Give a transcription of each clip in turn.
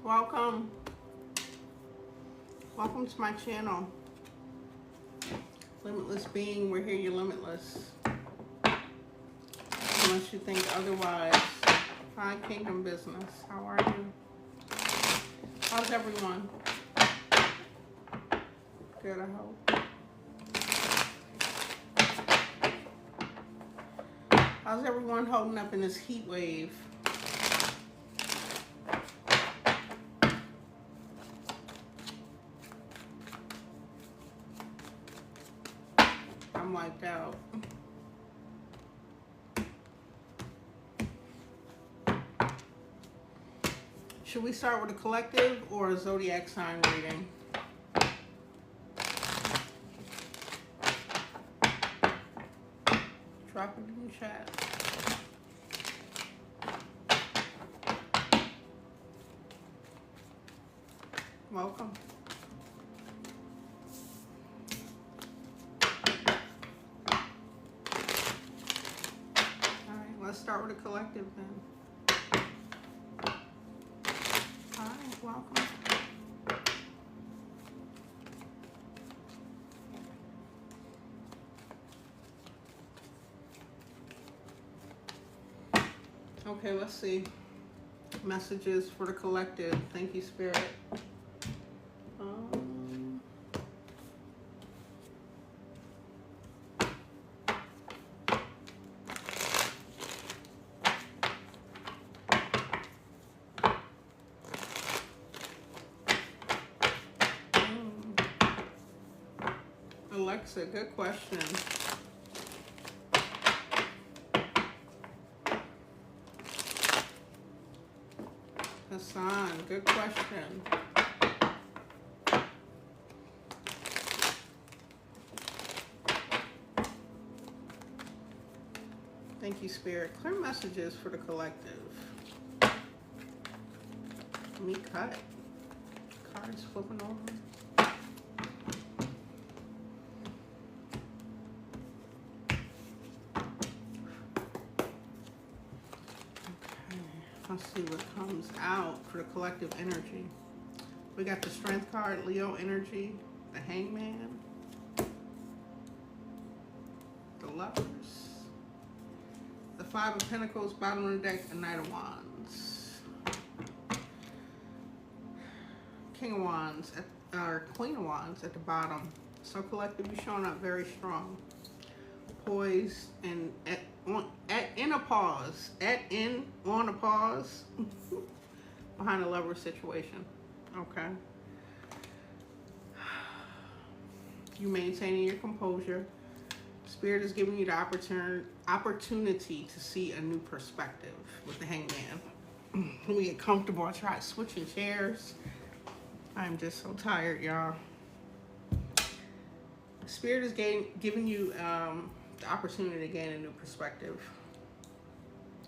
Welcome. Welcome to my channel. Limitless being, we're here, you're limitless. Unless you think otherwise. Hi, Kingdom Business. How are you? How's everyone? Good, I hope. How's everyone holding up in this heat wave? I'm wiped out. Should we start with a collective or a zodiac sign reading? Drop it in the chat. Welcome. All right, let's start with a collective then. Hi, welcome. Okay, let's see. Messages for the collective. Thank you, Spirit. Alexa, good question. Hassan, good question. Thank you, Spirit. Clear messages for the collective. Me cut. Cards flipping over. Let's see what comes out for the collective energy. We got the Strength card, Leo energy, the Hangman, the Lovers, the Five of Pentacles, bottom of the deck, the Knight of Wands, King of Wands, or Queen of Wands at the bottom. So collective, you're showing up very strong, poised, and on a pause behind a lover situation. Okay, you maintaining your composure. Spirit is giving you the opportunity to see a new perspective with the Hangman. When we get comfortable, I try switching chairs. I'm just so tired, y'all. Spirit is giving you the opportunity to gain a new perspective.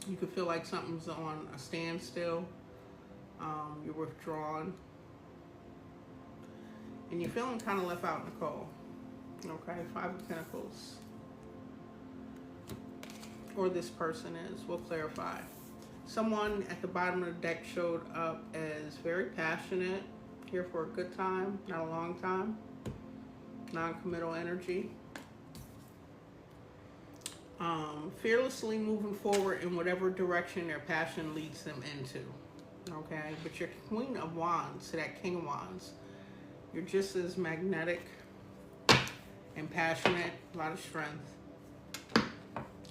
You could feel like something's on a standstill. You're withdrawn. And you're feeling kind of left out in the cold. Okay, Five of Pentacles. Or this person is. We'll clarify. Someone at the bottom of the deck showed up as very passionate. Here for a good time, not a long time. Non-committal energy. Fearlessly moving forward in whatever direction their passion leads them into. Okay, but your Queen of Wands to that King of Wands, you're just as magnetic and passionate, a lot of strength.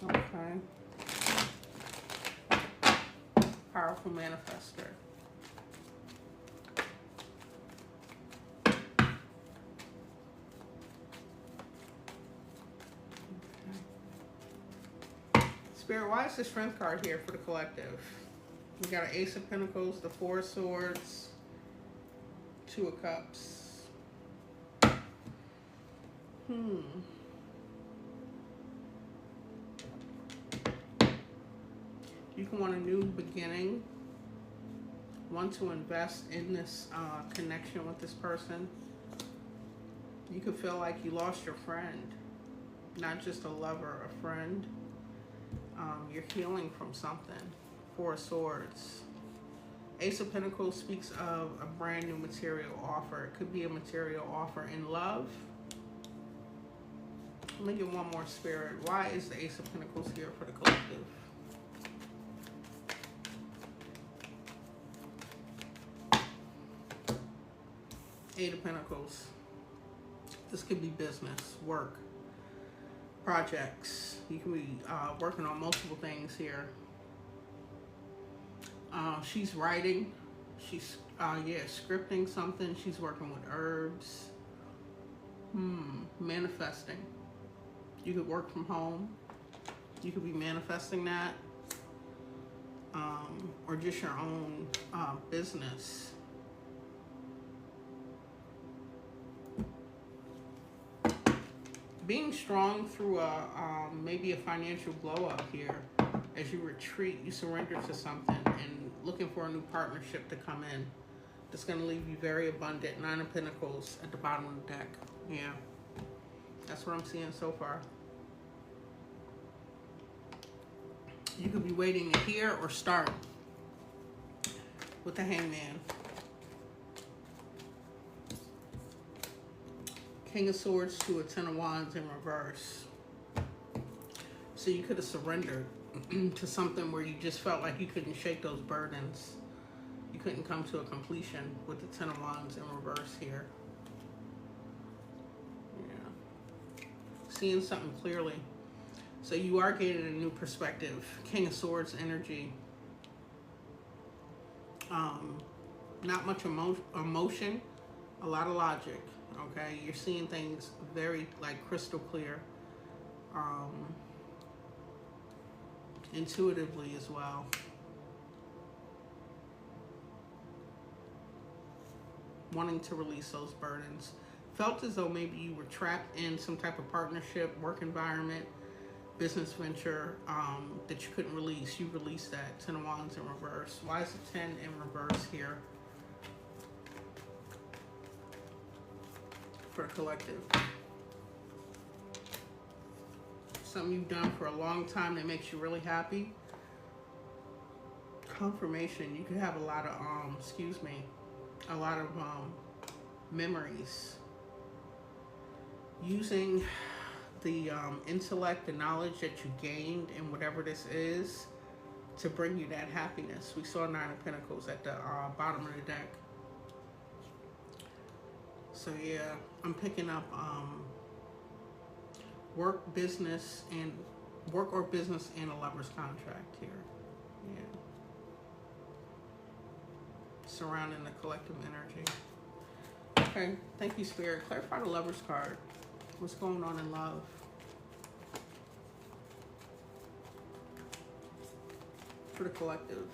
Okay, powerful manifester. Spirit, why is the Strength card here for the collective? We got an Ace of Pentacles, the Four of Swords, Two of Cups. You can want a new beginning. Want to invest in this connection with this person. You could feel like you lost your friend. Not just a lover, a friend. You're healing from something. Four of Swords. Ace of Pentacles speaks of a brand new material offer. It could be a material offer in love. Let me get one more, Spirit. Why is the Ace of Pentacles here for the collective? Eight of Pentacles. This could be business, work, projects. You can be working on multiple things here. She's writing. She's, scripting something. She's working with herbs. Manifesting. You could work from home. You could be manifesting that. Or just your own business. Being strong through maybe a financial glow up here. As you retreat, you surrender to something and looking for a new partnership to come in. That's going to leave you very abundant. Nine of Pentacles at the bottom of the deck. Yeah. That's what I'm seeing so far. You could be waiting to hear or start with the Hangman. King of Swords to a Ten of Wands in reverse. So you could have surrendered to something where you just felt like you couldn't shake those burdens. You couldn't come to a completion with the Ten of Wands in reverse here. Yeah. Seeing something clearly. So you are gaining a new perspective. King of Swords energy. Not much emotion, a lot of logic. Okay, you're seeing things very crystal clear. Intuitively as well. Wanting to release those burdens. Felt as though maybe you were trapped in some type of partnership, work environment, business venture that you couldn't release. You released that. Ten of Wands in reverse. Why is the 10 in reverse here for the collective? Something you've done for a long time that makes you really happy. Confirmation. You could have a lot of memories. Using the intellect, the knowledge that you gained in whatever this is to bring you that happiness. We saw Nine of Pentacles at the bottom of the deck. So yeah, I'm picking up work or business and a lover's contract here. Yeah. Surrounding the collective energy. Okay, thank you, Spirit. Clarify the Lover's card. What's going on in love? For the collective.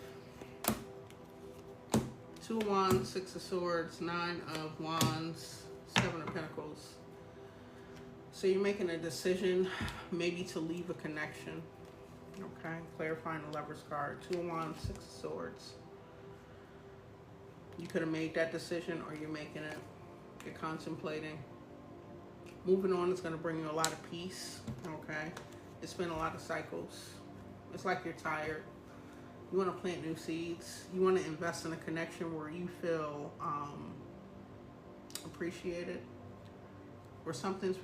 Two of Wands, Six of Swords, Nine of Wands, Seven of Pentacles. So you're making a decision maybe to leave a connection. Okay, clarifying the Lover's card. Two of Wands, Six of Swords. You could have made that decision or you're making it. You're contemplating. Moving on is going to bring you a lot of peace. Okay, it's been a lot of cycles. It's like you're tired. You want to plant new seeds. You want to invest in a connection where you feel appreciated, where something's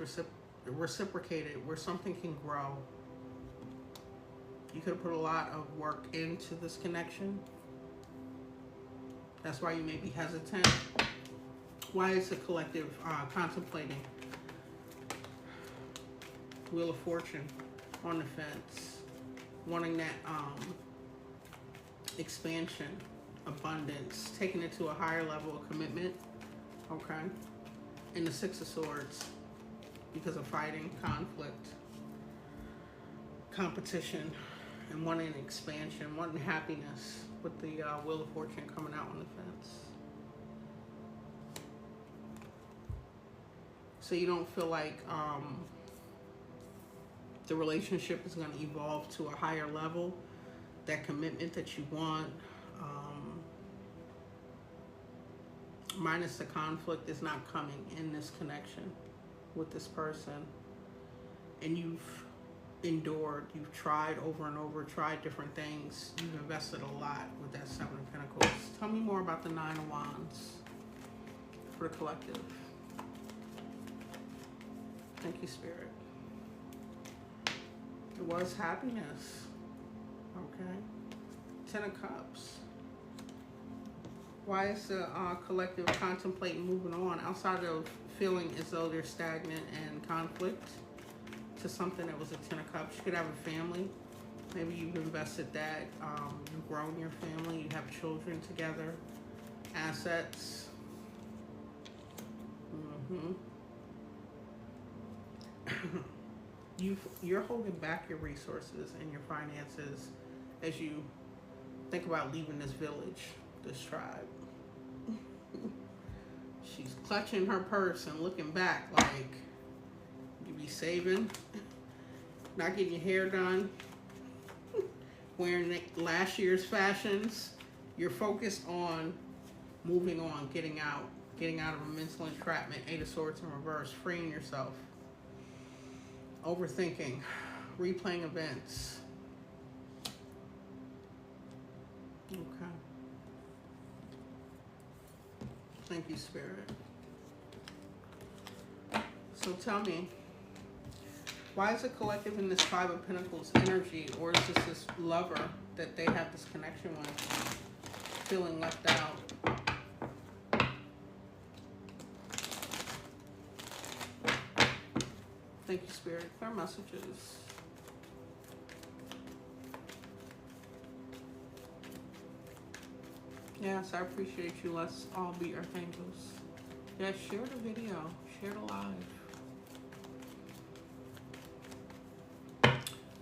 reciprocated, where something can grow. You could have put a lot of work into this connection. That's why you may be hesitant. Why is the collective contemplating? Wheel of Fortune on the fence. Wanting that expansion, abundance, taking it to a higher level of commitment. Okay. And the Six of Swords. Because of fighting, conflict, competition, and wanting expansion, wanting happiness. With the Wheel of Fortune coming out on the fence. So you don't feel like the relationship is going to evolve to a higher level. That commitment that you want, minus the conflict, is not coming in this connection with this person. And you've endured, you've tried over and over, tried different things. You've invested a lot with that Seven of Pentacles. Tell me more about the Nine of Wands for the collective. Thank you, Spirit. It was happiness. Okay. 10 of Cups. Why is the collective contemplating moving on outside of feeling as though they're stagnant and conflict to something that was a 10 of Cups? You could have a family. Maybe you've invested that. You've grown your family. You have children together. Assets. You're holding back your resources and your finances as you think about leaving this village, this tribe. She's clutching her purse and looking back like you be saving, not getting your hair done, wearing last year's fashions. You're focused on moving on, getting out of a mental entrapment. 8 of Swords in reverse, freeing yourself. Overthinking, replaying events. Okay. Thank you, Spirit. So tell me, why is the collective in this Five of Pentacles energy, or is this lover that they have this connection with, feeling left out? Thank you, Spirit. Clear messages. Yes, I appreciate you. Let's all be archangels. Yes, share the video. Share the live.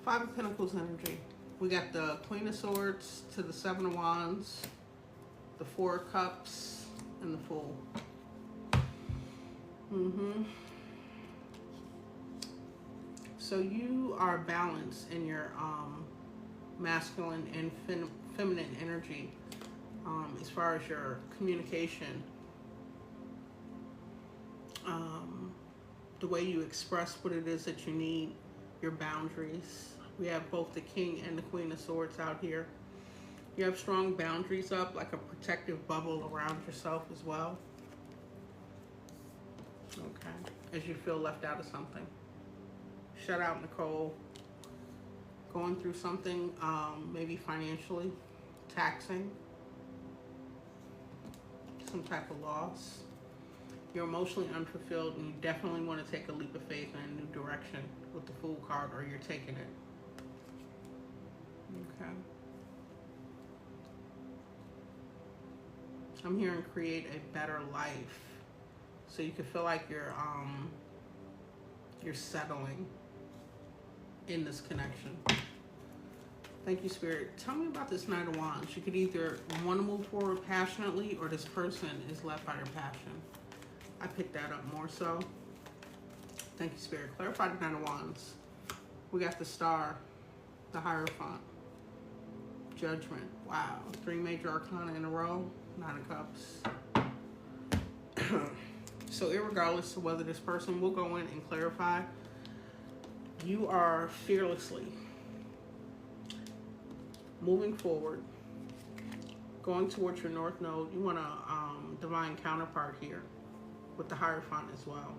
Five of Pentacles energy. We got the Queen of Swords to the Seven of Wands, the Four of Cups, and the Fool. So you are balanced in your masculine and feminine energy as far as your communication, the way you express what it is that you need, your boundaries. We have both the King and the Queen of Swords out here. You have strong boundaries up, like a protective bubble around yourself as well. Okay, as you feel left out of something. Shut out, Nicole. Going through something, maybe financially, taxing, some type of loss. You're emotionally unfulfilled, and you definitely want to take a leap of faith in a new direction with the Fool card, or you're taking it. Okay. I'm hearing create a better life, so you can feel like you're settling in this connection. Thank you, Spirit. Tell me about this Knight of Wands. You could either want to move forward passionately, or this person is left by their passion. I picked that up more so. Thank you, Spirit. Clarify the Knight of Wands. We got the Star, the Hierophant, Judgment. Wow. 3 major arcana in a row. 9 of Cups. So irregardless of whether this person will go in and clarify, you are fearlessly moving forward, going towards your North Node. You want a divine counterpart here with the Hierophant as well.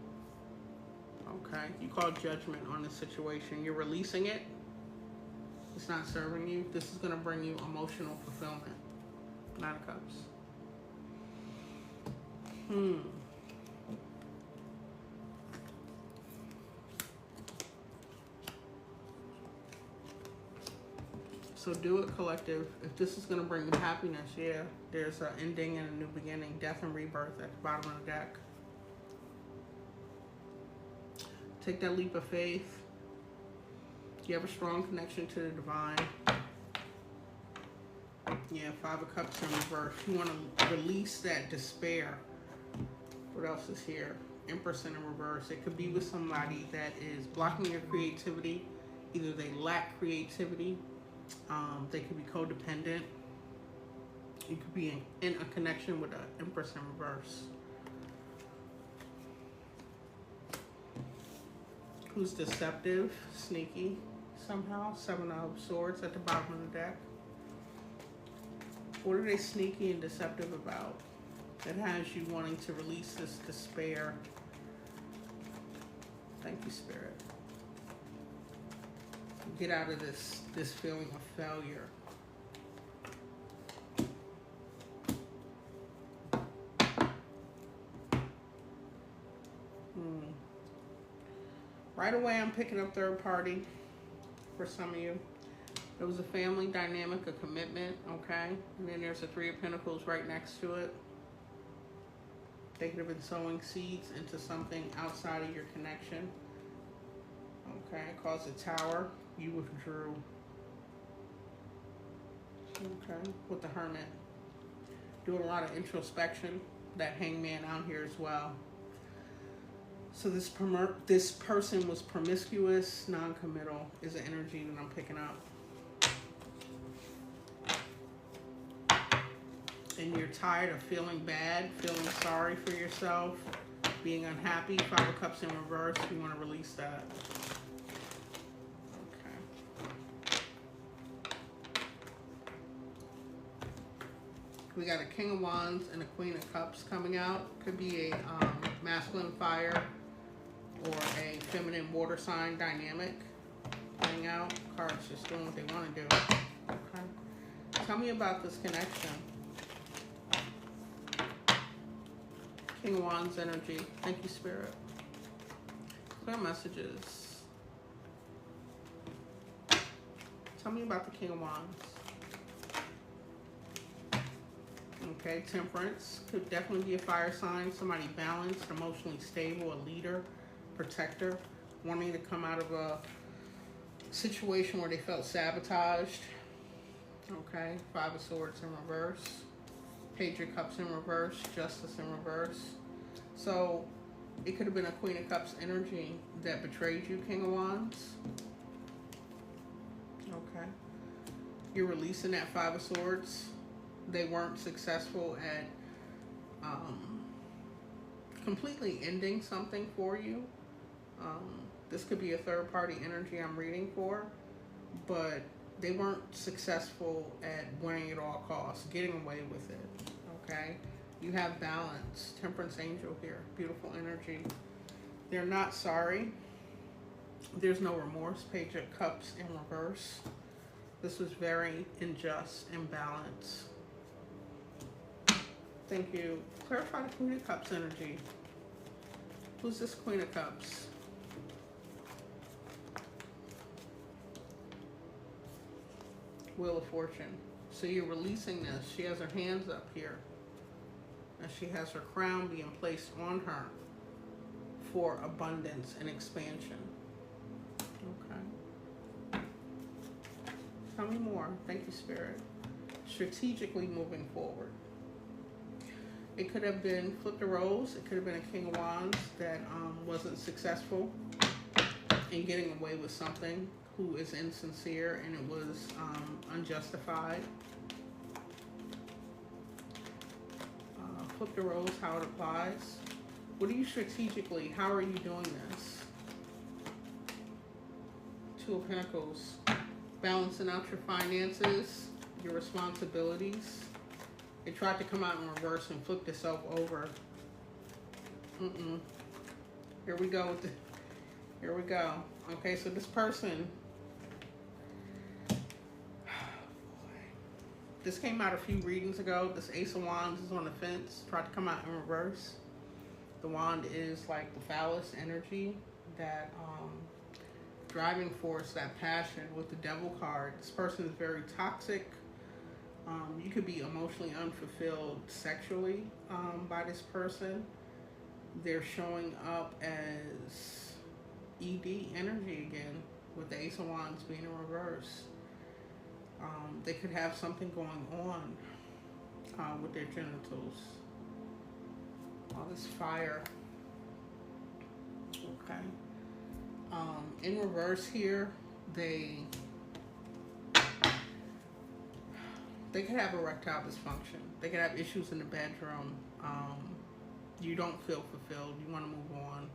Okay, you call judgment on this situation. You're releasing it. It's not serving you. This is going to bring you emotional fulfillment. 9 of Cups. So do it, collective. If this is going to bring you happiness, yeah, there's an ending and a new beginning. Death and rebirth at the bottom of the deck. Take that leap of faith. You have a strong connection to the divine. Yeah, 5 of Cups in reverse. You want to release that despair. What else is here? Empress in reverse. It could be with somebody that is blocking your creativity. Either they lack creativity. They could be codependent. You could be in a connection with an Empress in reverse. Who's deceptive, sneaky somehow. 7 of Swords at the bottom of the deck. What are they sneaky and deceptive about that has you wanting to release this despair? Thank you, Spirit. Get out of this feeling of failure. Right away, I'm picking up third party for some of you. There was a family dynamic, a commitment, okay? And then there's a Three of Pentacles right next to it. They could have been sowing seeds into something outside of your connection. Okay, caused a tower. You withdrew. Okay, with the Hermit. Doing a lot of introspection. That Hangman out here as well. So this person was promiscuous, non-committal is the energy that I'm picking up. And you're tired of feeling bad, feeling sorry for yourself, being unhappy. Five of Cups in reverse, you want to release that. Okay. We got a King of Wands and a Queen of Cups coming out. Could be a masculine fire or a feminine water sign dynamic playing out. Cards just doing what they want to do. Okay. Tell me about this connection. King of Wands energy. Thank you, Spirit. Clear messages. Tell me about the King of Wands. Okay, Temperance. Could definitely be a fire sign. Somebody balanced, emotionally stable, a leader, protector, wanting to come out of a situation where they felt sabotaged. Okay, Five of Swords in reverse. Page of Cups in reverse, Justice in reverse. So it could have been a Queen of Cups energy that betrayed you, King of Wands. Okay. You're releasing that Five of Swords. They weren't successful at completely ending something for you. This could be a third party energy I'm reading for, but they weren't successful at winning at all costs, getting away with it. Okay, you have balance. Temperance angel here, beautiful energy. They're not sorry. There's no remorse. Page of Cups in reverse. This was very unjust, imbalance. Thank you. Clarify the Queen of Cups energy. Who's this Queen of Cups? Wheel of Fortune. So you're releasing this. She has her hands up here. And she has her crown being placed on her for abundance and expansion. Okay. Tell me more. Thank you, Spirit. Strategically moving forward. It could have been flip the roles. It could have been a King of Wands that wasn't successful in getting away with something, who is insincere and it was unjustified. Flip the roles, how it applies. What are you strategically, how are you doing this? Two of Pentacles. Balancing out your finances, your responsibilities. It tried to come out in reverse and flip itself over. Here we go with the, here we go. Okay, so this person, this came out a few readings ago. This Ace of Wands is on the fence. Tried to come out in reverse. The wand is like the phallus energy, that driving force, that passion with the Devil card. This person is very toxic. You could be emotionally unfulfilled sexually by this person. They're showing up as ED energy again, with the Ace of Wands being in reverse. They could have something going on with their genitals. All this fire. Okay. In reverse here, they could have erectile dysfunction. They could have issues in the bedroom. You don't feel fulfilled. You want to move on.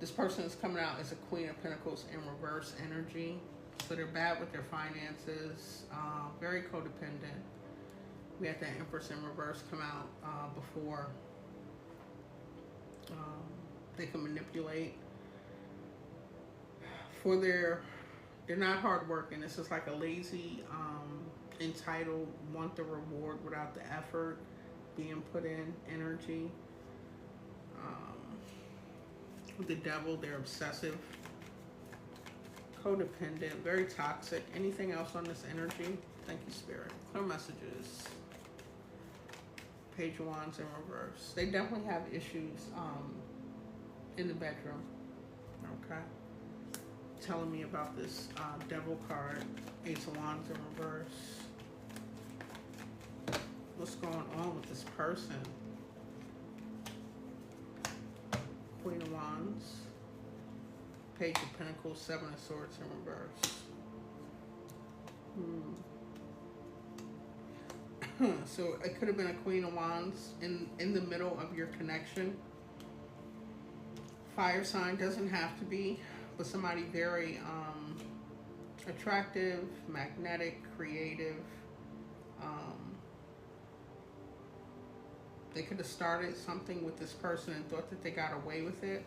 This person is coming out as a Queen of Pentacles in reverse energy. So they're bad with their finances, very codependent. We had that Empress in reverse come out before they can manipulate. They're not hardworking. This is like a lazy, entitled, want the reward without the effort being put in energy. With the Devil, they're obsessive, codependent, very toxic. Anything else on this energy? Thank you, Spirit. Clear messages. Page of Wands in reverse. They definitely have issues in the bedroom. Okay. Telling me about this Devil card. Ace of Wands in reverse. What's going on with this person? Queen of Wands. Page of Pentacles, Seven of Swords in reverse. So it could have been a Queen of Wands in the middle of your connection. Fire sign, doesn't have to be, but somebody very attractive, magnetic, creative. They could have started something with this person and thought that they got away with it.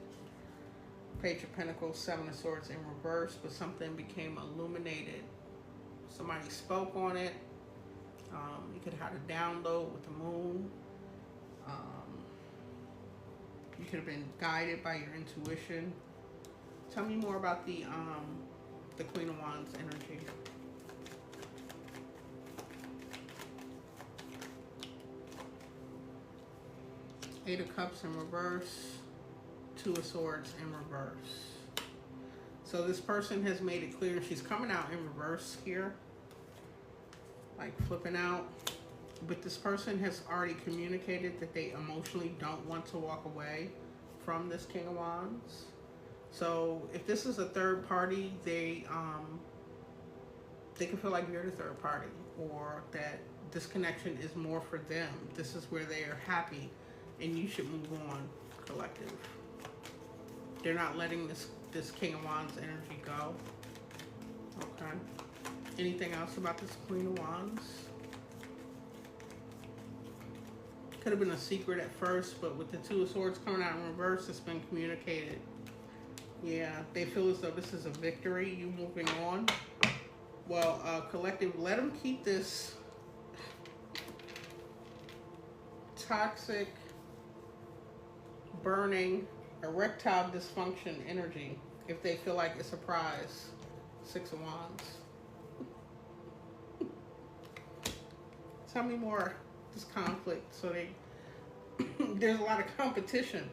Page of Pentacles, Seven of Swords in reverse, but something became illuminated. Somebody spoke on it. You could have had a download with the moon. You could have been guided by your intuition. Tell me more about the Queen of Wands energy. Eight of Cups in reverse. Two of Swords in reverse. So this person has made it clear she's coming out in reverse here, like flipping out. But this person has already communicated that they emotionally don't want to walk away from this King of Wands. So if this is a third party, they can feel like you're the third party, or that this connection is more for them. This is where they are happy, and you should move on, collective. They're not letting this King of Wands energy go. Okay. Anything else about this Queen of Wands? Could have been a secret at first, but with the Two of Swords coming out in reverse, it's been communicated. Yeah, they feel as though this is a victory, you moving on. Well, collective, let them keep this toxic, burning, erectile dysfunction energy if they feel like it's a prize. Six of Wands. Tell me more. This conflict. So there's a lot of competition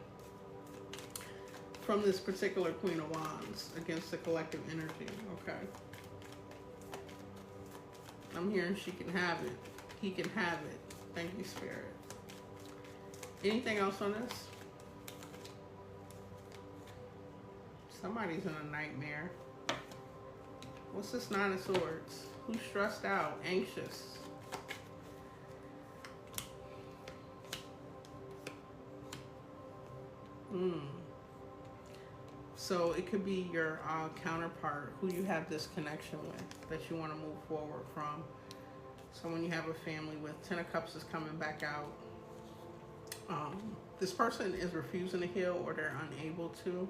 from this particular Queen of Wands against the collective energy. Okay. I'm hearing she can have it. He can have it. Thank you, Spirit. Anything else on this? Somebody's in a nightmare. What's this Nine of Swords? Who's stressed out, anxious? So it could be your counterpart who you have this connection with that you want to move forward from. Someone you have a family with. Ten of Cups is coming back out. This person is refusing to heal, or they're unable to.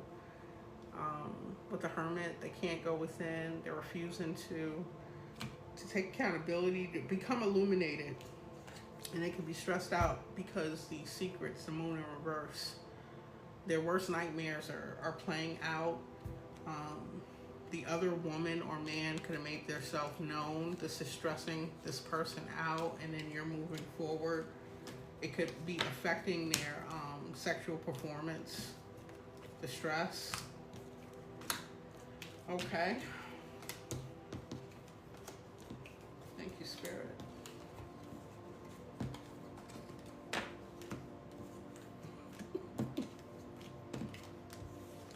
With the Hermit, they can't go within. They're refusing to take accountability, to become illuminated. And they can be stressed out because the secrets, the Moon in reverse, their worst nightmares are playing out. The other woman or man could have made themselves known. This is stressing this person out, and then you're moving forward. It could be affecting their sexual performance, the stress. Okay. Thank you, Spirit.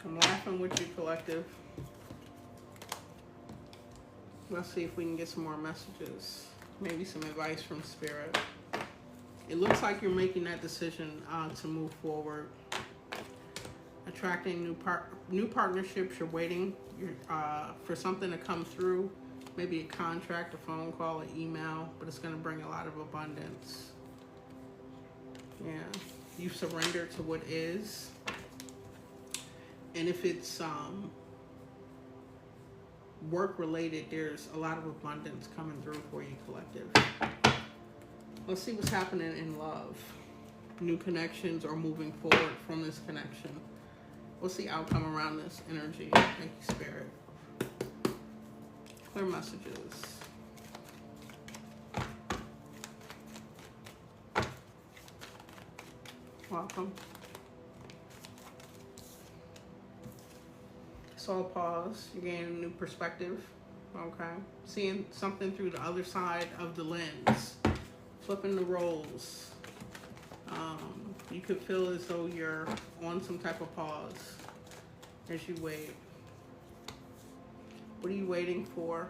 I'm laughing with you, collective. Let's see if we can get some more messages. Maybe some advice from Spirit. It looks like you're making that decision to move forward. Attracting new partnerships. You're waiting for something to come through. Maybe a contract, a phone call, an email, but it's going to bring a lot of abundance. Yeah. You surrender to what is. And if it's work related, there's a lot of abundance coming through for you, collective. Let's see what's happening in love. New connections or moving forward from this connection. What's the outcome around this energy? Thank you, Spirit. Clear messages. Welcome. So pause. You're gaining a new perspective. Okay. Seeing something through the other side of the lens. Flipping the roles. You could feel as though you're on some type of pause as you wait. What are you waiting for?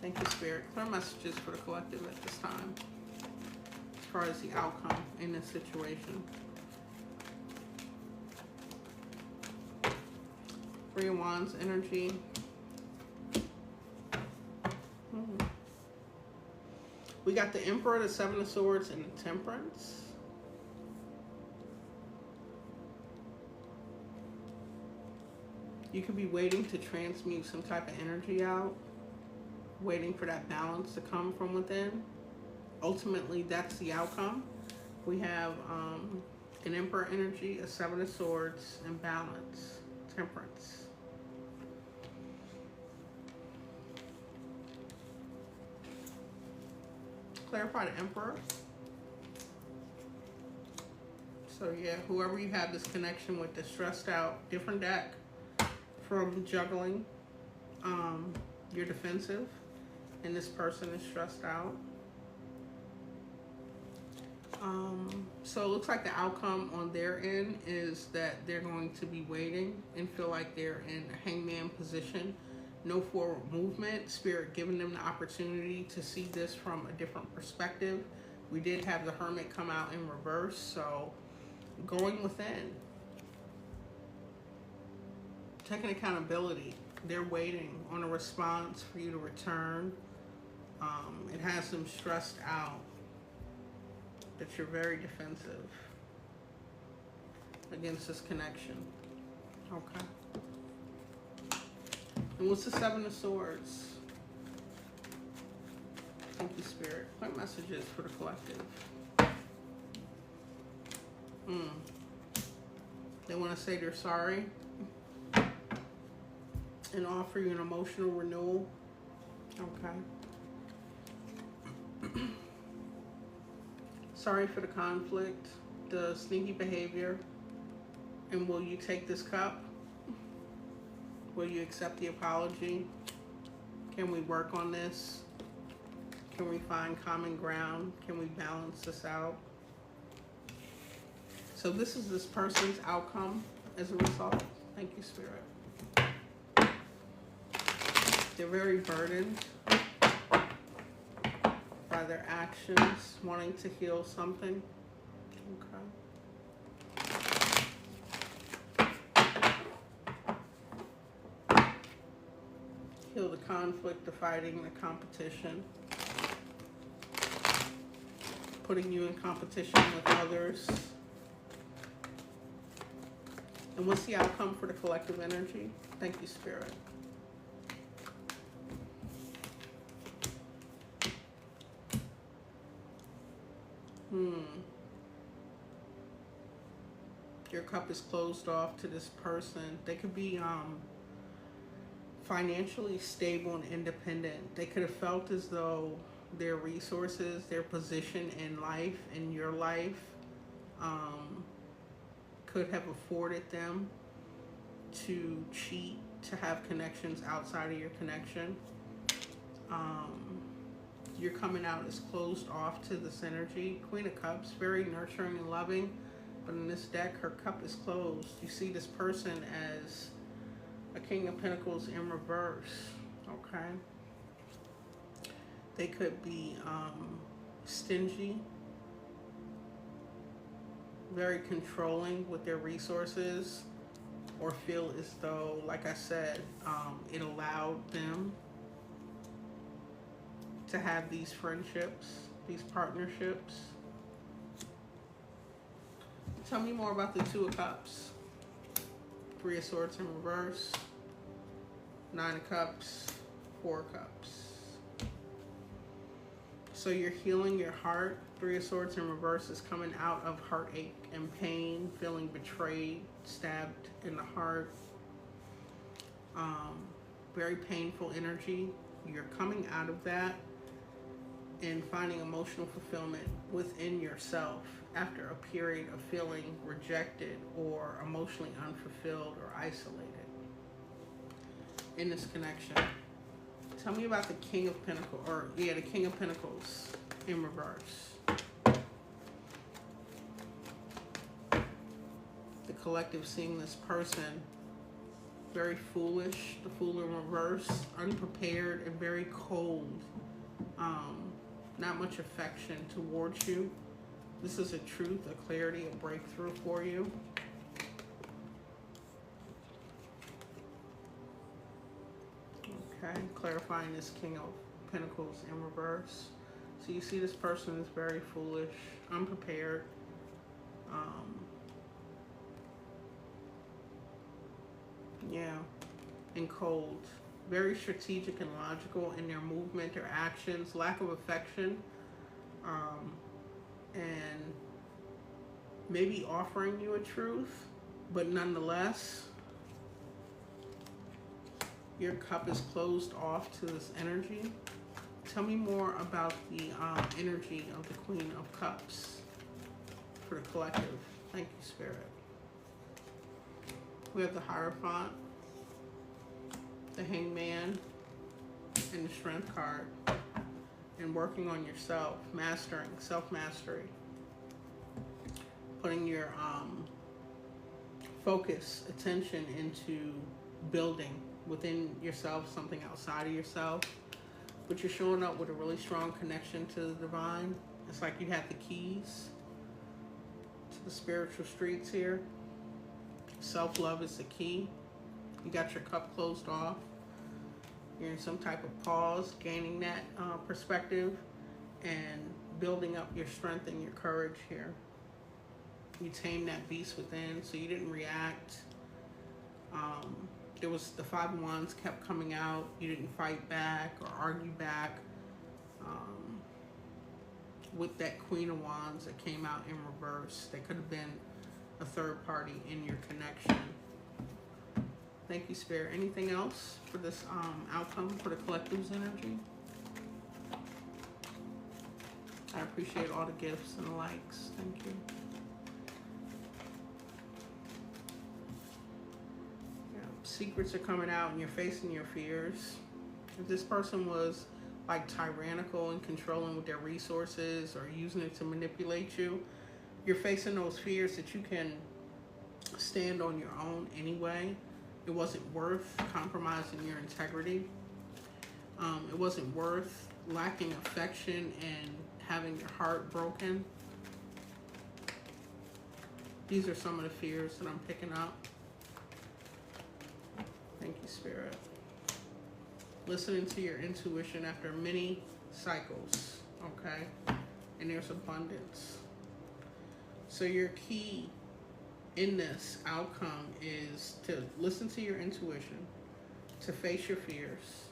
Thank you, Spirit. Clear messages for the collective at this time as far as the outcome in this situation. Three of Wands energy. We got the Emperor, the Seven of Swords, and the Temperance. You could be waiting to transmute some type of energy out, waiting for that balance to come from within. Ultimately, that's the outcome. We have an Emperor energy, a Seven of Swords, and balance, Temperance. Clarify the Emperor. So yeah, whoever you have this connection with is stressed out. Different deck from juggling. You're defensive and this person is stressed out. So it looks like the outcome on their end is that they're going to be waiting and feel like they're in a hangman position. No forward movement. Spirit giving them the opportunity to see this from a different perspective. We did have the Hermit come out in reverse, so going within. Taking accountability. They're waiting on a response for you to return. It has them stressed out that you're very defensive against this connection. Okay. And what's the Seven of Swords? Thank you, Spirit. What messages for the collective? They want to say they're sorry and offer you an emotional renewal. Okay. Sorry for the conflict, the sneaky behavior, and will you take this cup? Will you accept the apology? Can we work on this? Can we find common ground? Can we balance this out? So this is this person's outcome as a result. Thank you, Spirit. They're very burdened by their actions, wanting to heal something. Okay. Heal the conflict, the fighting, the competition. Putting you in competition with others. And what's the outcome for the collective energy? Thank you, Spirit. Your cup is closed off to this person. They could be financially stable and independent. They could have felt as though their resources, their position in life, in your life, could have afforded them to cheat, to have connections outside of your connection. You're coming out as closed off to this energy. Queen of Cups, very nurturing and loving. But in this deck, her cup is closed. You see this person as a King of Pentacles in reverse. Okay. They could be stingy, very controlling with their resources. or feel as though, like I said, it allowed them to have these friendships, these partnerships. Tell me more about the Two of Cups. Three of Swords in reverse. Nine of Cups. Four of Cups. So you're healing your heart. Three of Swords in reverse is coming out of heartache and pain, feeling betrayed, stabbed in the heart. Very painful energy. You're coming out of that and finding emotional fulfillment within yourself after a period of feeling rejected or emotionally unfulfilled or isolated in this connection. Tell me about the King of Pentacles, the King of Pentacles in reverse. The collective seeing this person very foolish, the Fool in reverse, unprepared and very cold. Not much affection towards you. This is a truth, a clarity, a breakthrough for you. Okay, clarifying this King of Pentacles in reverse. So you see this person is very foolish, unprepared. Yeah, and cold. Very strategic and logical in their movement, their actions, lack of affection, and maybe offering you a truth, but nonetheless, your cup is closed off to this energy. Tell me more about the energy of the Queen of Cups for the collective. Thank you, Spirit. We have the Hierophant, the Hangman, and the Strength card. And working on yourself, mastering, self-mastery. Putting your focus, attention into building within yourself, something outside of yourself. But you're showing up with a really strong connection to the divine. It's like you have the keys to the spiritual streets here. Self-love is the key. You got your cup closed off. You're in some type of pause, gaining that perspective and building up your strength and your courage here. You tamed that beast within, so you didn't react. There was the Five of Wands kept coming out. You didn't fight back or argue back. With that Queen of Wands that came out in reverse, there could have been a third party in your connection. Thank you, Spirit. Anything else for this outcome for the collective's energy? I appreciate all the gifts and the likes. Thank you. Yeah, secrets are coming out and you're facing your fears. If this person was like tyrannical and controlling with their resources or using it to manipulate you, you're facing those fears that you can stand on your own anyway. It wasn't worth compromising your integrity. It wasn't worth lacking affection and having your heart broken. These are some of the fears that I'm picking up. Thank you, Spirit. Listening to your intuition after many cycles, okay? And there's abundance. So your key in this outcome is to listen to your intuition, to face your fears,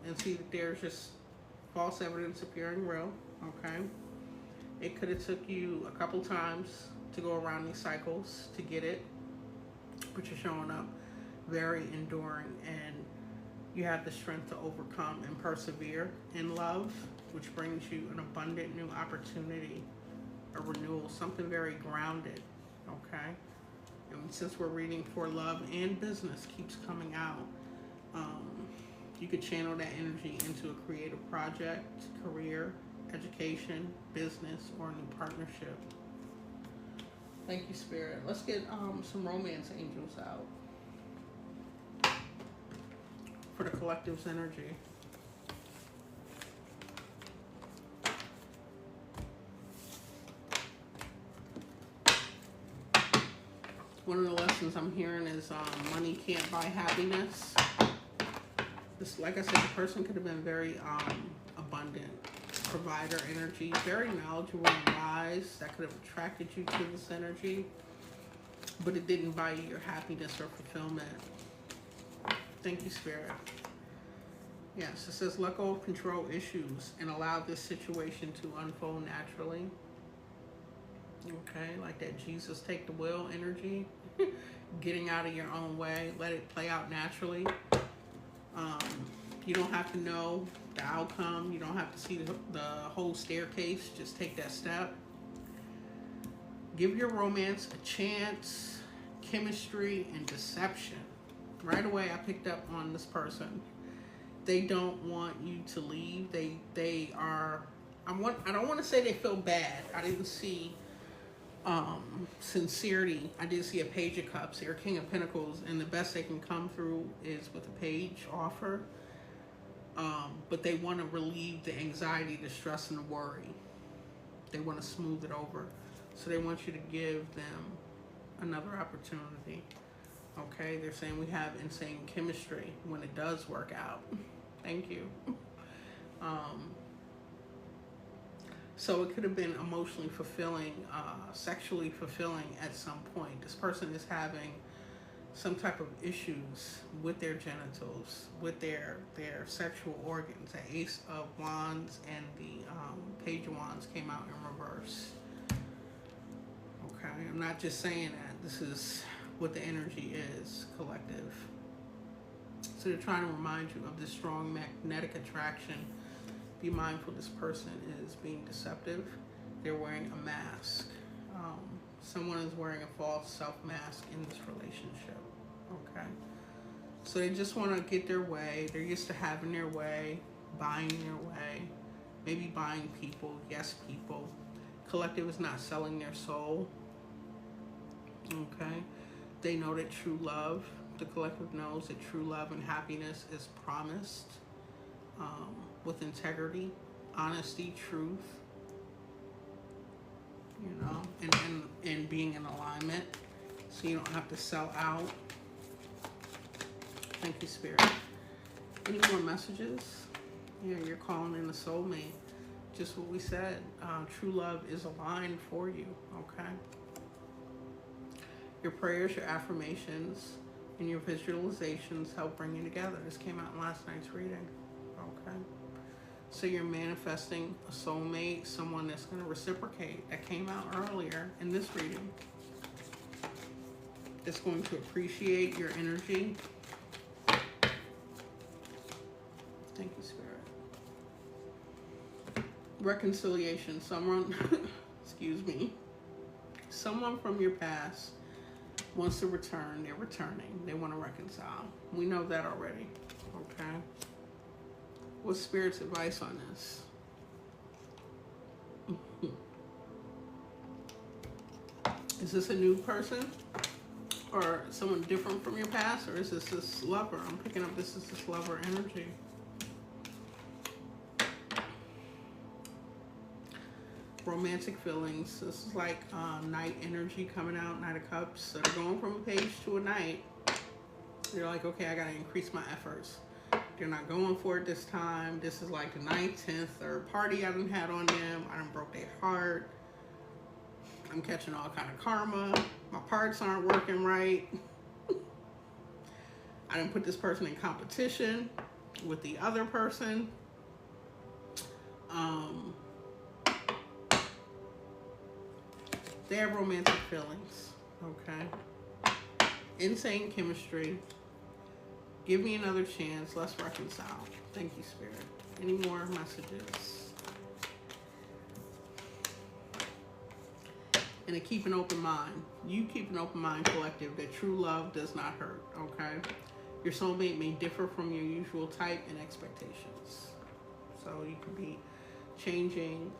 and see that there's just false evidence appearing real, okay? It could have took you a couple times to go around these cycles to get it, but you're showing up very enduring, and you have the strength to overcome and persevere in love, which brings you an abundant new opportunity, a renewal, something very grounded, okay? And since we're reading for love and business keeps coming out, you could channel that energy into a creative project, career, education, business, or a new partnership. Thank you, Spirit. Let's get some romance angels out for the collective's energy. One of the lessons I'm hearing is money can't buy happiness. This, like I said, the person could have been very abundant, provider energy, very knowledgeable and wise. That could have attracted you to this energy, but it didn't buy you your happiness or fulfillment. Thank you, Spirit. Yes, it says let go of control issues and allow this situation to unfold naturally. Okay, like that Jesus take the wheel energy, getting out of your own way, let it play out naturally. You don't have to know the outcome. You don't have to see the whole staircase. Just take that step. Give your romance a chance, chemistry, and deception. Right away, I picked up on this person. They don't want you to leave. They are. I don't want to say they feel bad. I didn't see sincerity. I did see a Page of Cups. They're King of Pentacles, and the best they can come through is with a page offer. But they want to relieve the anxiety, the stress, and the worry. They want to smooth it over. So they want you to give them another opportunity. Okay, they're saying we have insane chemistry when it does work out. Thank you. So it could have been emotionally fulfilling, sexually fulfilling at some point. This person is having some type of issues with their genitals, with their sexual organs. The Ace of Wands and the Page of Wands came out in reverse. Okay, I'm not just saying that. This is what the energy is, collective. So they're trying to remind you of this strong magnetic attraction. Be mindful this person is being deceptive. They're wearing a mask. Someone is wearing a false self-mask in this relationship. Okay. So they just want to get their way. They're used to having their way, buying their way, maybe buying people, yes, people. Collective is not selling their soul. Okay. They know that true love, the collective knows that true love and happiness is promised with integrity, honesty, truth, you know, and being in alignment, so you don't have to sell out. Thank you, Spirit. Any more messages? Yeah, you're calling in a soulmate. Just what we said. True love is aligned for you, okay? Your prayers, your affirmations, and your visualizations help bring you together. This came out in last night's reading, okay? So you're manifesting a soulmate, someone that's going to reciprocate. That came out earlier in this reading. That's going to appreciate your energy. Thank you, Spirit. Reconciliation. Someone, excuse me, someone from your past wants to return. They're returning. They want to reconcile. We know that already, okay? What's Spirit's advice on this? Is this a new person or someone different from your past, or is this lover? I'm picking up this is this lover energy. Romantic feelings. This is like Knight energy coming out, Knight of Cups. So they're going from a page to a Knight. They're like, okay, I got to increase my efforts. They're not going for it this time. This is like the 9th, 10th, third party I done had on them. I done broke their heart. I'm catching all kind of karma. My parts aren't working right. I done put this person in competition with the other person. They have romantic feelings, okay? Insane chemistry. Give me another chance. Let's reconcile. Thank you, Spirit. Any more messages? And to keep an open mind. You keep an open mind, collective, that true love does not hurt, okay? Your soulmate may differ from your usual type and expectations. So you could be changing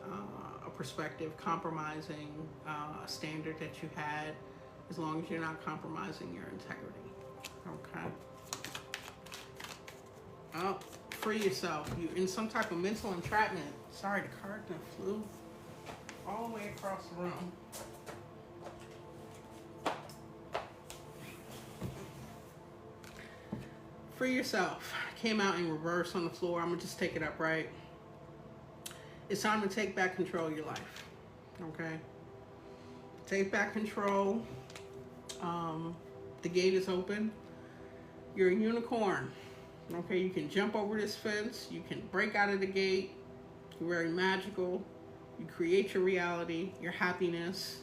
a perspective, compromising a standard that you had, as long as you're not compromising your integrity, okay? Oh, free yourself. You're in some type of mental entrapment. Sorry, the card flew all the way across the room. Free yourself. Came out in reverse on the floor. I'm going to just take it upright. It's time to take back control of your life. Okay? Take back control. The gate is open. You're a unicorn. Okay? You can jump over this fence. You can break out of the gate. You're very magical. You create your reality, your happiness.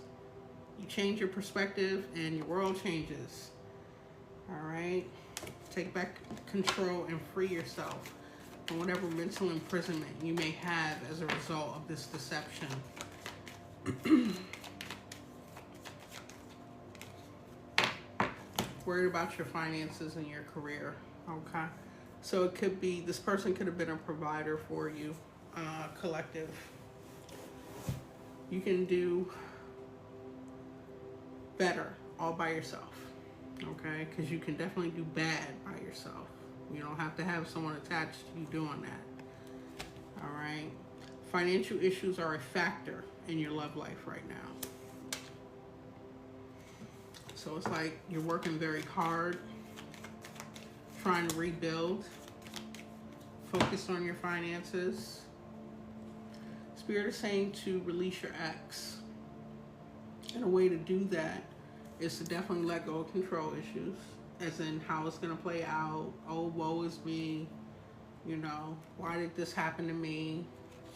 You change your perspective and your world changes. All right? Take back control and free yourself from whatever mental imprisonment you may have as a result of this deception. Worried about your finances and your career. Okay? So it could be, this person could have been a provider for you, collective. You can do better all by yourself. Okay, because you can definitely do bad by yourself. You don't have to have someone attached to you doing that. All right. Financial issues are a factor in your love life right now. So it's like you're working very hard, trying to rebuild, focus on your finances. Spirit is saying to release your ex. And a way to do that is to definitely let go of control issues, as in how it's going to play out. Oh, woe is me. You know, why did this happen to me?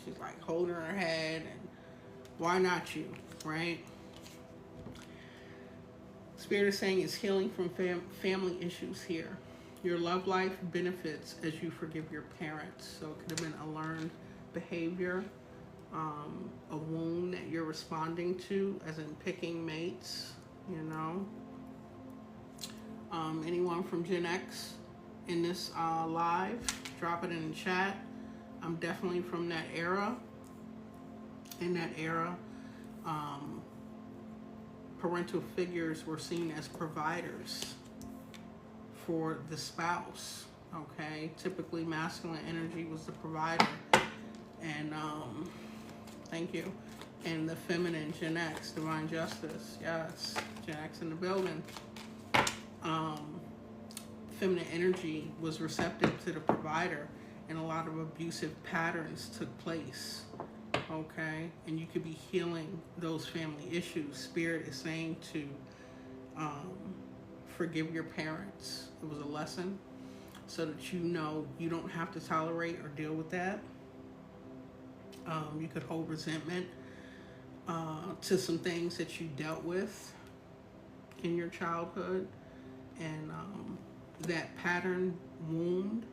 She's like holding her head, and why not you, right? Spirit is saying it's healing from family issues here. Your love life benefits as you forgive your parents. So it could have been a learned behavior, a wound that you're responding to, as in picking mates. You know, anyone from Gen X in this live, drop it in the chat. I'm definitely from that era. In that era, parental figures were seen as providers for the spouse. Okay, typically masculine energy was the provider, and thank you. And the feminine, Gen X, Divine Justice. Yes, Gen X in the building. Feminine energy was receptive to the provider, and a lot of abusive patterns took place. Okay? And you could be healing those family issues. Spirit is saying to forgive your parents. It was a lesson so that you know you don't have to tolerate or deal with that. You could hold resentment to some things that you dealt with in your childhood, and that pattern wound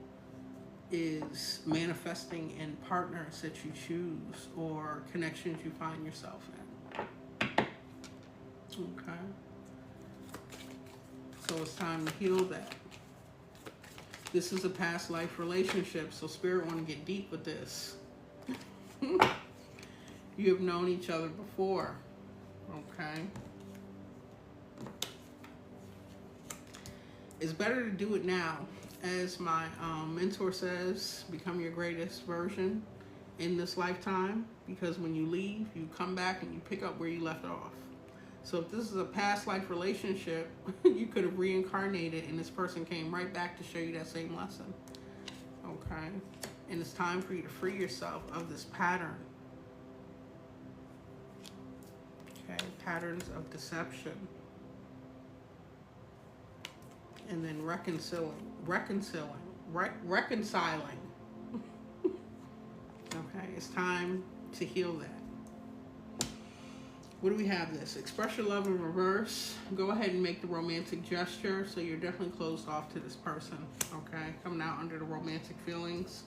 is manifesting in partners that you choose or connections you find yourself in. Okay, so it's time to heal that. This is a past life relationship, so Spirit want to get deep with this. You have known each other before, okay? It's better to do it now. As my mentor says, become your greatest version in this lifetime, because when you leave, you come back and you pick up where you left off. So if this is a past life relationship, you could have reincarnated and this person came right back to show you that same lesson, okay? And it's time for you to free yourself of this pattern. Okay, patterns of deception. And then reconciling. Okay, it's time to heal that. What do we have this? Express your love in reverse. Go ahead and make the romantic gesture. So you're definitely closed off to this person. Okay, coming out under the romantic feelings.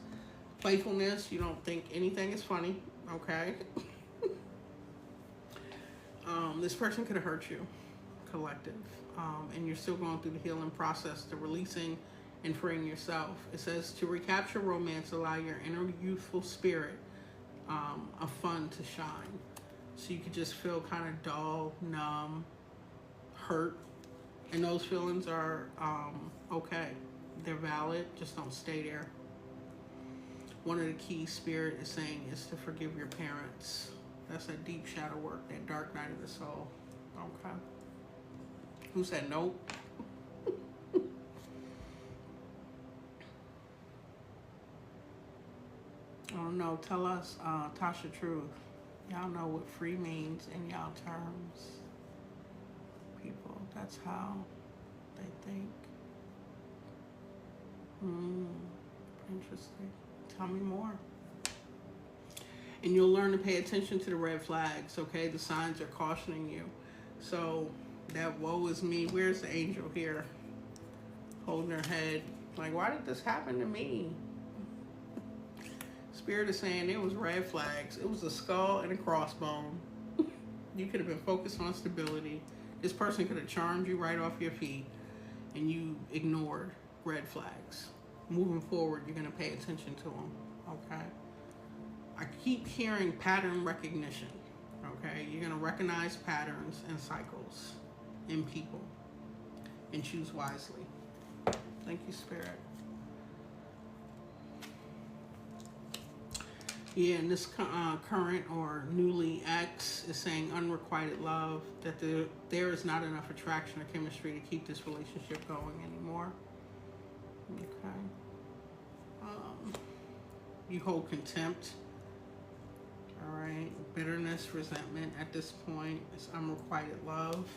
Playfulness, you don't think anything is funny. Okay. This person could have hurt you, collective. And you're still going through the healing process, to releasing and freeing yourself. It says to recapture romance, allow your inner youthful spirit of fun to shine. So you could just feel kind of dull, numb, hurt. And those feelings are okay. They're valid, just don't stay there. One of the keys Spirit is saying is to forgive your parents. That's that deep shadow work, that dark night of the soul. Okay. Who said nope? Oh no, tell us, Tasha Truth. Y'all know what free means in y'all terms. People, that's how they think. Interesting. Tell me more. And you'll learn to pay attention to the red flags, okay? The signs are cautioning you. So that woe is me. Where's the angel here? Holding her head. Like, why did this happen to me? Spirit is saying it was red flags. It was a skull and a crossbone. You could have been focused on stability. This person could have charmed you right off your feet, and you ignored red flags. Moving forward, you're going to pay attention to them, okay? I keep hearing pattern recognition, okay? You're going to recognize patterns and cycles in people and choose wisely. Thank you, Spirit. Yeah, and this current or newly ex is saying unrequited love, that there is not enough attraction or chemistry to keep this relationship going anymore. Okay. You hold contempt. All right. Bitterness, resentment at this point. It's unrequited love.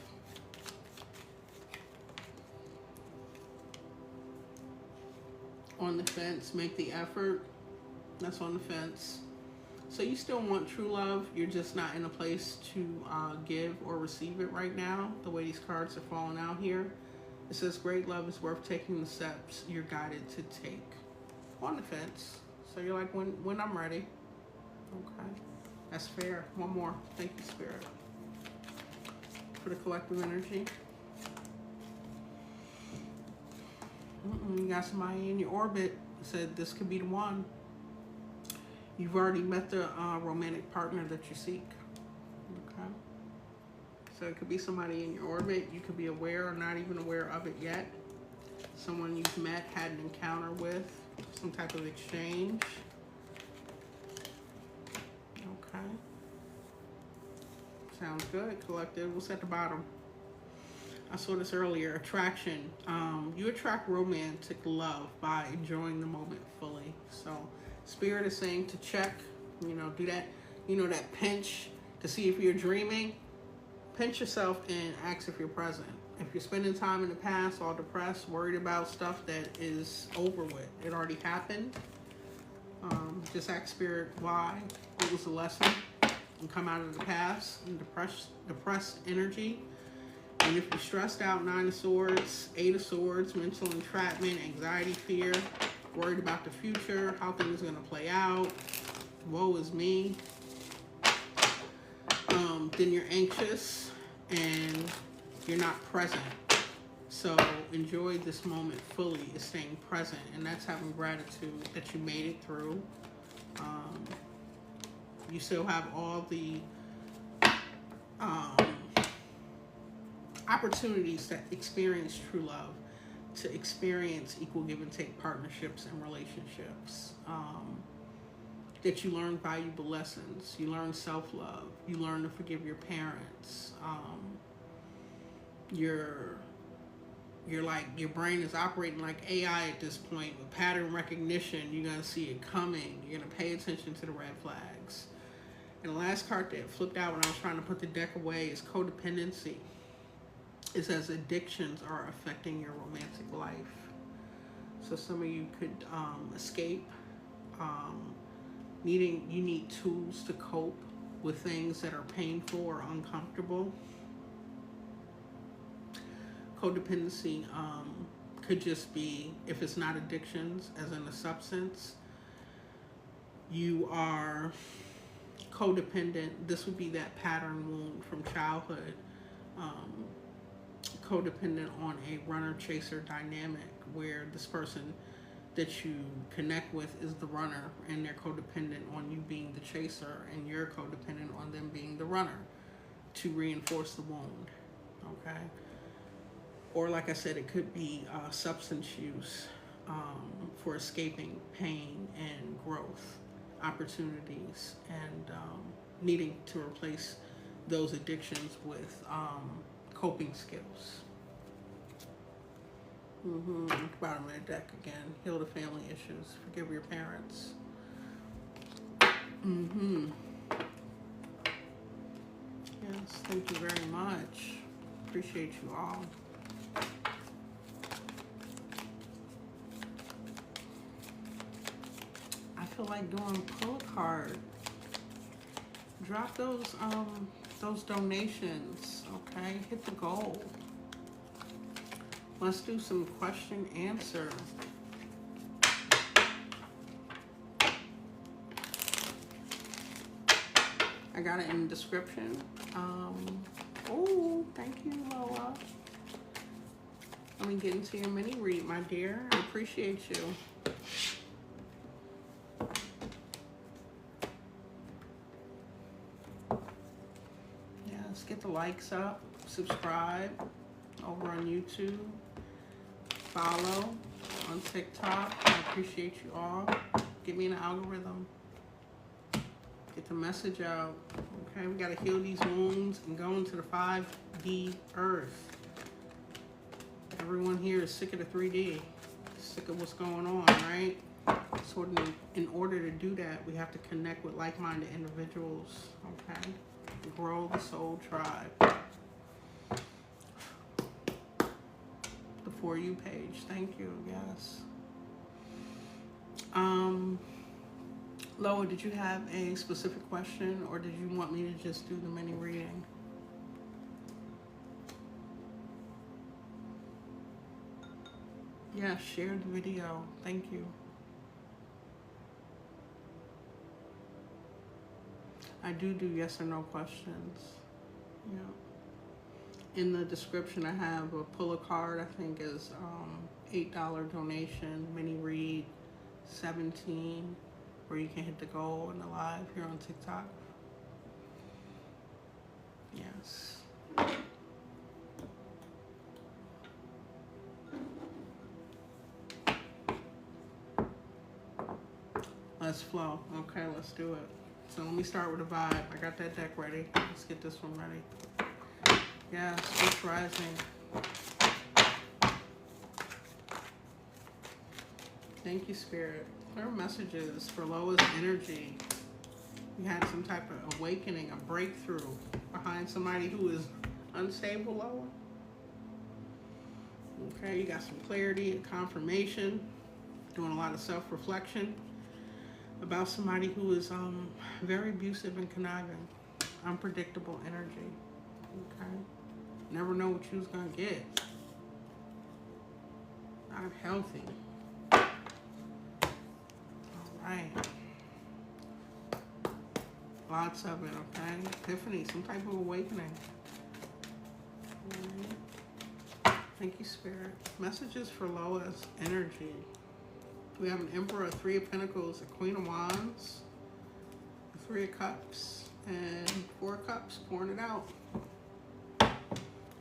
On the fence, make the effort. That's on the fence. So you still want true love. You're just not in a place to give or receive it right now, the way these cards are falling out here. It says great love is worth taking the steps you're guided to take. On the fence. So you're like, when I'm ready. Okay. That's fair. One more. Thank you, Spirit. For the collective energy. You got somebody in your orbit. Said this could be the one. You've already met the romantic partner that you seek. Okay. So it could be somebody in your orbit. You could be aware or not even aware of it yet. Someone you've met, had an encounter with, some type of exchange. Okay. Sounds good, collective. What's at the bottom? I saw this earlier. Attraction. You attract romantic love by enjoying the moment fully. So Spirit is saying to check, do that, that pinch to see if you're dreaming. Pinch yourself and ask if you're present. If you're spending time in the past, all depressed, worried about stuff that is over with, it already happened. Just ask Spirit why. What was the lesson? And come out of the past and depressed energy. And if you're stressed out, 9 of Swords, 8 of Swords, mental entrapment, anxiety, fear, worried about the future, how things are going to play out, woe is me. Then you're anxious and you're not present. So enjoy this moment fully, is staying present, and that's having gratitude that you made it through. You still have all the opportunities to experience true love, to experience equal give and take partnerships and relationships. That you learn valuable lessons. You learn self-love. You learn to forgive your parents. You're like, your brain is operating like AI at this point with pattern recognition. You're going to see it coming. You're going to pay attention to the red flags. And the last card that flipped out when I was trying to put the deck away is codependency. It says addictions are affecting your romantic life. So some of you could escape. You need tools to cope with things that are painful or uncomfortable. Codependency could just be, if it's not addictions, as in a substance, you are codependent. This would be that pattern wound from childhood. Codependent on a runner-chaser dynamic where this person that you connect with is the runner, and they're codependent on you being the chaser, and you're codependent on them being the runner to reinforce the wound. Okay. Or like I said, it could be substance use for escaping pain and growth opportunities, and needing to replace those addictions with coping skills. Bottom of the deck again. Heal the family issues. Forgive your parents. Mm-hmm. Yes, thank you very much. Appreciate you all. I feel like doing pull a card. Drop those donations, okay? Hit the goal. Let's do some question answer. I got it in the description. Oh, thank you, Loa. Let me get into your mini read, my dear. I appreciate you. Yeah, let's get the likes up. Subscribe over on YouTube. Follow on TikTok. I appreciate you all. Get me an algorithm. Get the message out. Okay, we gotta heal these wounds and go into the 5D earth. Everyone here is sick of the 3D. Sick of what's going on, right? So in order to do that, we have to connect with like-minded individuals, okay? Grow the soul tribe. The For You page, thank you, yes. Loa, did you have a specific question, or did you want me to just do the mini reading? Yeah, share the video. Thank you. I do yes or no questions. Yeah. In the description, I have a pull a card. I think is $8 donation, mini read, 17, where you can hit the goal in the live here on TikTok. Yes. Let's flow. Okay, let's do it. So let me start with a vibe. I got that deck ready. Let's get this one ready. Yes, Earth rising. Thank you, Spirit. Clear messages for Loa's energy. You had some type of awakening, a breakthrough behind somebody who is unstable, Loa. Okay, you got some clarity and confirmation. Doing a lot of self-reflection about somebody who is very abusive and conniving. Unpredictable energy. Okay. Never know what you was gonna get. Not healthy. Alright. Lots of it, okay? Epiphany, some type of awakening. Right. Thank you, Spirit. Messages for Loa's energy. We have an Emperor, 3 of Pentacles, a Queen of Wands, a 3 of Cups, and 4 of Cups, pouring it out.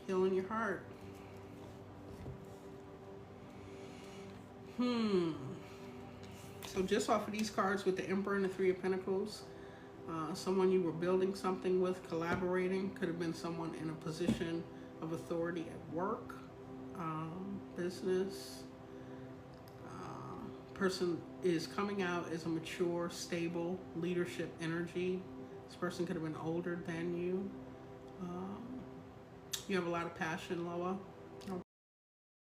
Healing your heart. So just off of these cards with the Emperor and the 3 of Pentacles, someone you were building something with, collaborating, could have been someone in a position of authority at work, business. Person is coming out as a mature, stable leadership energy. This person could have been older than you. You have a lot of passion, Loa.